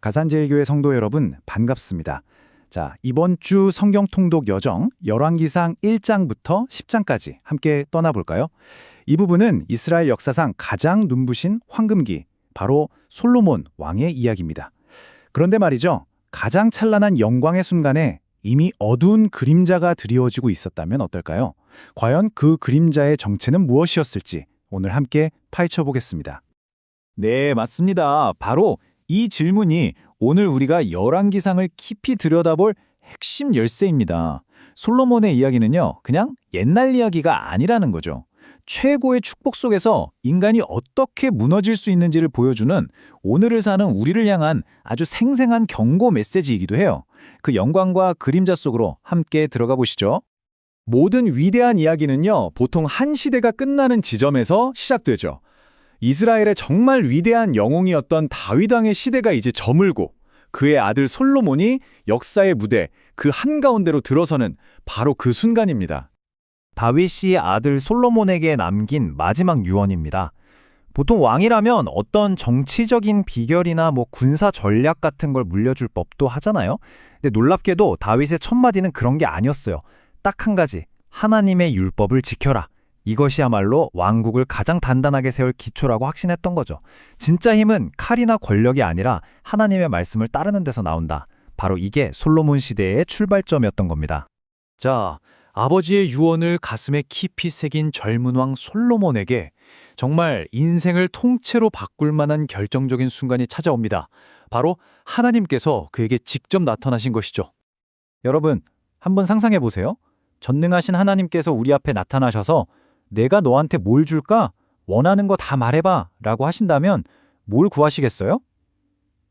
가산제일교회 성도 여러분, 반갑습니다. 자, 이번 주 성경 통독 여정 열왕기상 1장부터 10장까지 함께 떠나볼까요? 이 부분은 이스라엘 역사상 가장 눈부신 황금기, 바로 솔로몬 왕의 이야기입니다. 그런데 말이죠, 가장 찬란한 영광의 순간에 이미 어두운 그림자가 드리워지고 있었다면 어떨까요? 과연 그 그림자의 정체는 무엇이었을지 오늘 함께 파헤쳐 보겠습니다. 네, 맞습니다. 바로 이 질문이 오늘 우리가 열왕기상을 깊이 들여다볼 핵심 열쇠입니다. 솔로몬의 이야기는요, 그냥 옛날 이야기가 아니라는 거죠. 최고의 축복 속에서 인간이 어떻게 무너질 수 있는지를 보여주는 오늘을 사는 우리를 향한 아주 생생한 경고 메시지이기도 해요. 그 영광과 그림자 속으로 함께 들어가 보시죠. 모든 위대한 이야기는요, 보통 한 시대가 끝나는 지점에서 시작되죠. 이스라엘의 정말 위대한 영웅이었던 다윗 왕의 시대가 이제 저물고 그의 아들 솔로몬이 역사의 무대 그 한가운데로 들어서는 바로 그 순간입니다. 다윗이 아들 솔로몬에게 남긴 마지막 유언입니다. 보통 왕이라면 어떤 정치적인 비결이나 군사 전략 같은 걸 물려줄 법도 하잖아요. 근데 놀랍게도 다윗의 첫마디는 그런 게 아니었어요. 딱 한 가지, 하나님의 율법을 지켜라. 이것이야말로 왕국을 가장 단단하게 세울 기초라고 확신했던 거죠. 진짜 힘은 칼이나 권력이 아니라 하나님의 말씀을 따르는 데서 나온다. 바로 이게 솔로몬 시대의 출발점이었던 겁니다. 자, 아버지의 유언을 가슴에 깊이 새긴 젊은 왕 솔로몬에게 정말 인생을 통째로 바꿀 만한 결정적인 순간이 찾아옵니다. 바로 하나님께서 그에게 직접 나타나신 것이죠. 여러분, 한번 상상해 보세요. 전능하신 하나님께서 우리 앞에 나타나셔서 내가 너한테 뭘 줄까? 원하는 거 다 말해봐 라고 하신다면 뭘 구하시겠어요?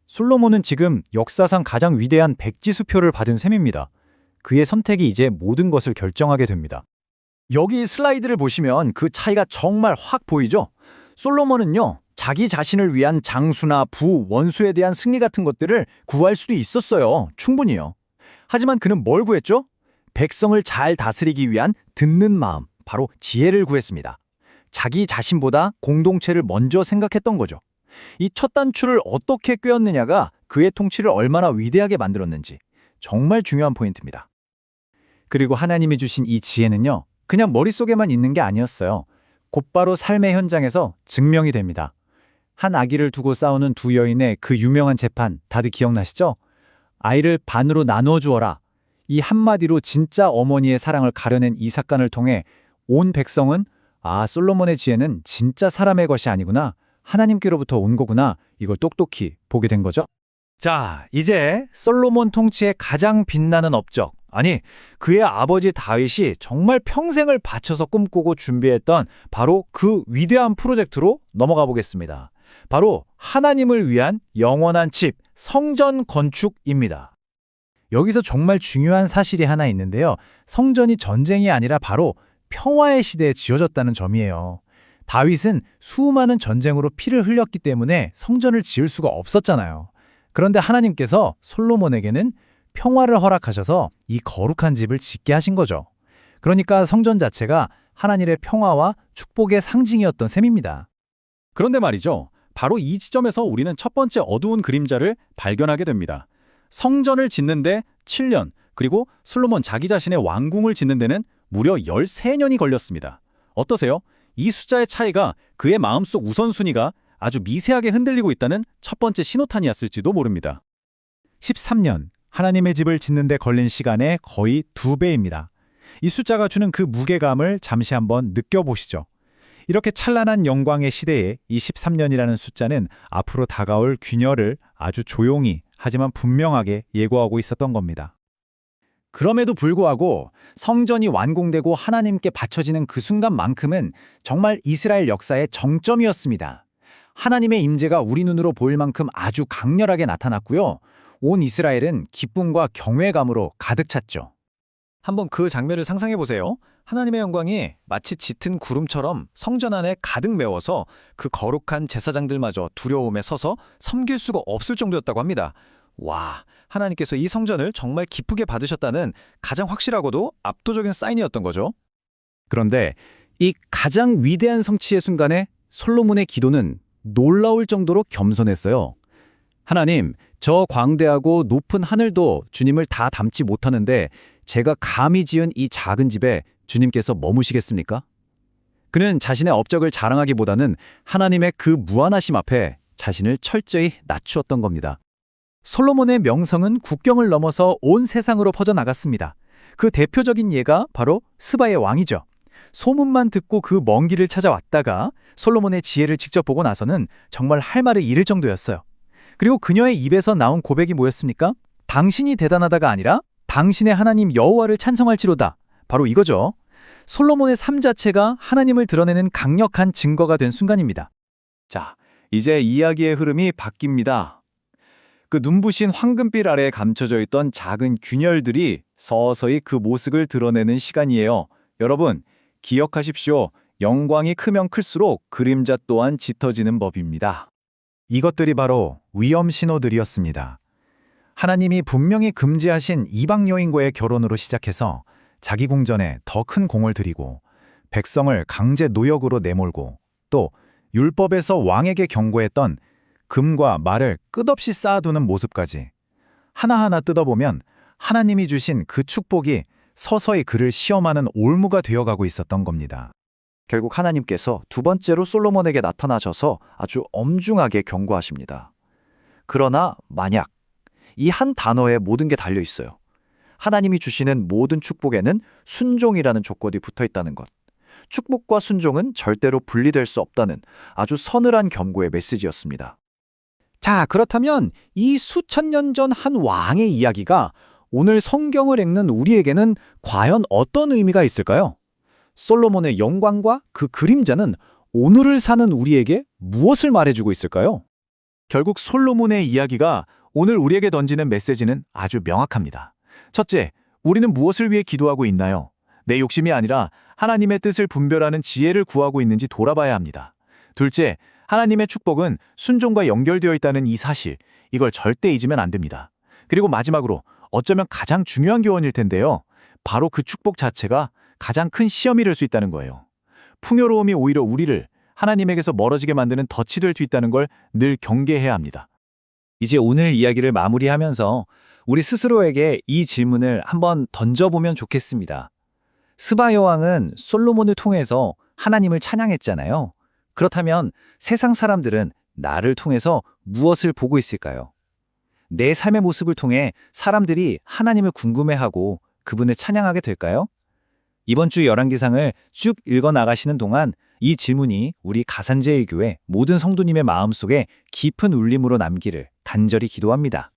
솔로몬은 지금 역사상 가장 위대한 백지수표를 받은 셈입니다. 그의 선택이 이제 모든 것을 결정하게 됩니다. 여기 슬라이드를 보시면 그 차이가 정말 확 보이죠? 솔로몬은요, 자기 자신을 위한 장수나 부, 원수에 대한 승리 같은 것들을 구할 수도 있었어요. 충분히요. 하지만 그는 뭘 구했죠? 백성을 잘 다스리기 위한 듣는 마음, 바로 지혜를 구했습니다. 자기 자신보다 공동체를 먼저 생각했던 거죠. 이 첫 단추를 어떻게 꿰었느냐가 그의 통치를 얼마나 위대하게 만들었는지 정말 중요한 포인트입니다. 그리고 하나님이 주신 이 지혜는요, 그냥 머릿속에만 있는 게 아니었어요. 곧바로 삶의 현장에서 증명이 됩니다. 한 아기를 두고 싸우는 두 여인의 그 유명한 재판 다들 기억나시죠? 아이를 반으로 나누어 주어라. 이 한마디로 진짜 어머니의 사랑을 가려낸 이 사건을 통해 온 백성은 솔로몬의 지혜는 진짜 사람의 것이 아니구나. 하나님께로부터 온 거구나. 이걸 똑똑히 보게 된 거죠. 자, 이제 솔로몬 통치의 가장 빛나는 업적, 아니, 그의 아버지 다윗이 정말 평생을 바쳐서 꿈꾸고 준비했던 바로 그 위대한 프로젝트로 넘어가 보겠습니다. 바로 하나님을 위한 영원한 집, 성전 건축입니다. 여기서 정말 중요한 사실이 하나 있는데요. 성전이 전쟁이 아니라 바로 평화의 시대에 지어졌다는 점이에요. 다윗은 수많은 전쟁으로 피를 흘렸기 때문에 성전을 지을 수가 없었잖아요. 그런데 하나님께서 솔로몬에게는 평화를 허락하셔서 이 거룩한 집을 짓게 하신 거죠. 그러니까 성전 자체가 하나님의 평화와 축복의 상징이었던 셈입니다. 그런데 말이죠. 바로 이 지점에서 우리는 첫 번째 어두운 그림자를 발견하게 됩니다. 성전을 짓는데 7년, 그리고 솔로몬 자기 자신의 왕궁을 짓는 데는 무려 13년이 걸렸습니다. 어떠세요? 이 숫자의 차이가 그의 마음속 우선순위가 아주 미세하게 흔들리고 있다는 첫 번째 신호탄이었을지도 모릅니다. 13년, 하나님의 집을 짓는 데 걸린 시간의 거의 2배입니다. 이 숫자가 주는 그 무게감을 잠시 한번 느껴보시죠. 이렇게 찬란한 영광의 시대에 이 13년이라는 숫자는 앞으로 다가올 균열을 아주 조용히 하지만 분명하게 예고하고 있었던 겁니다. 그럼에도 불구하고 성전이 완공되고 하나님께 바쳐지는 그 순간만큼은 정말 이스라엘 역사의 정점이었습니다. 하나님의 임재가 우리 눈으로 보일 만큼 아주 강렬하게 나타났고요. 온 이스라엘은 기쁨과 경외감으로 가득 찼죠. 한번 그 장면을 상상해 보세요. 하나님의 영광이 마치 짙은 구름처럼 성전 안에 가득 메워서 그 거룩한 제사장들마저 두려움에 서서 섬길 수가 없을 정도였다고 합니다. 와, 하나님께서 이 성전을 정말 기쁘게 받으셨다는 가장 확실하고도 압도적인 사인이었던 거죠. 그런데 이 가장 위대한 성취의 순간에 솔로몬의 기도는 놀라울 정도로 겸손했어요. 하나님, 저 광대하고 높은 하늘도 주님을 다 담지 못하는데 제가 감히 지은 이 작은 집에 주님께서 머무시겠습니까? 그는 자신의 업적을 자랑하기보다는 하나님의 그 무한하심 앞에 자신을 철저히 낮추었던 겁니다. 솔로몬의 명성은 국경을 넘어서 온 세상으로 퍼져나갔습니다. 그 대표적인 예가 바로 스바의 왕이죠. 소문만 듣고 그 먼 길을 찾아왔다가 솔로몬의 지혜를 직접 보고 나서는 정말 할 말을 잃을 정도였어요. 그리고 그녀의 입에서 나온 고백이 뭐였습니까? 당신이 대단하다가 아니라 당신의 하나님 여호와를 찬송할지로다. 바로 이거죠. 솔로몬의 삶 자체가 하나님을 드러내는 강력한 증거가 된 순간입니다. 자, 이제 이야기의 흐름이 바뀝니다. 그 눈부신 황금빛 아래에 감춰져 있던 작은 균열들이 서서히 그 모습을 드러내는 시간이에요. 여러분, 기억하십시오. 영광이 크면 클수록 그림자 또한 짙어지는 법입니다. 이것들이 바로 위험 신호들이었습니다. 하나님이 분명히 금지하신 이방 여인과의 결혼으로 시작해서 자기 궁전에 더 큰 공을 들이고 백성을 강제 노역으로 내몰고 또 율법에서 왕에게 경고했던 금과 말을 끝없이 쌓아두는 모습까지 하나하나 뜯어보면 하나님이 주신 그 축복이 서서히 그를 시험하는 올무가 되어가고 있었던 겁니다. 결국 하나님께서 두 번째로 솔로몬에게 나타나셔서 아주 엄중하게 경고하십니다. 그러나 만약 이 한 단어에 모든 게 달려 있어요. 하나님이 주시는 모든 축복에는 순종이라는 조건이 붙어 있다는 것. 축복과 순종은 절대로 분리될 수 없다는 아주 서늘한 경고의 메시지였습니다. 자, 그렇다면 이 수천 년 전 한 왕의 이야기가 오늘 성경을 읽는 우리에게는 과연 어떤 의미가 있을까요? 솔로몬의 영광과 그 그림자는 오늘을 사는 우리에게 무엇을 말해주고 있을까요? 결국 솔로몬의 이야기가 오늘 우리에게 던지는 메시지는 아주 명확합니다. 첫째, 우리는 무엇을 위해 기도하고 있나요? 내 욕심이 아니라 하나님의 뜻을 분별하는 지혜를 구하고 있는지 돌아봐야 합니다. 둘째, 하나님의 축복은 순종과 연결되어 있다는 이 사실, 이걸 절대 잊으면 안 됩니다. 그리고 마지막으로 어쩌면 가장 중요한 교훈일 텐데요. 바로 그 축복 자체가 가장 큰 시험이 될 수 있다는 거예요. 풍요로움이 오히려 우리를 하나님에게서 멀어지게 만드는 덫이 될 수 있다는 걸 늘 경계해야 합니다. 이제 오늘 이야기를 마무리하면서 우리 스스로에게 이 질문을 한번 던져보면 좋겠습니다. 스바 여왕은 솔로몬을 통해서 하나님을 찬양했잖아요. 그렇다면 세상 사람들은 나를 통해서 무엇을 보고 있을까요? 내 삶의 모습을 통해 사람들이 하나님을 궁금해하고 그분을 찬양하게 될까요? 이번 주 열왕기상을 쭉 읽어나가시는 동안 이 질문이 우리 가산제일교회 모든 성도님의 마음속에 깊은 울림으로 남기를 간절히 기도합니다.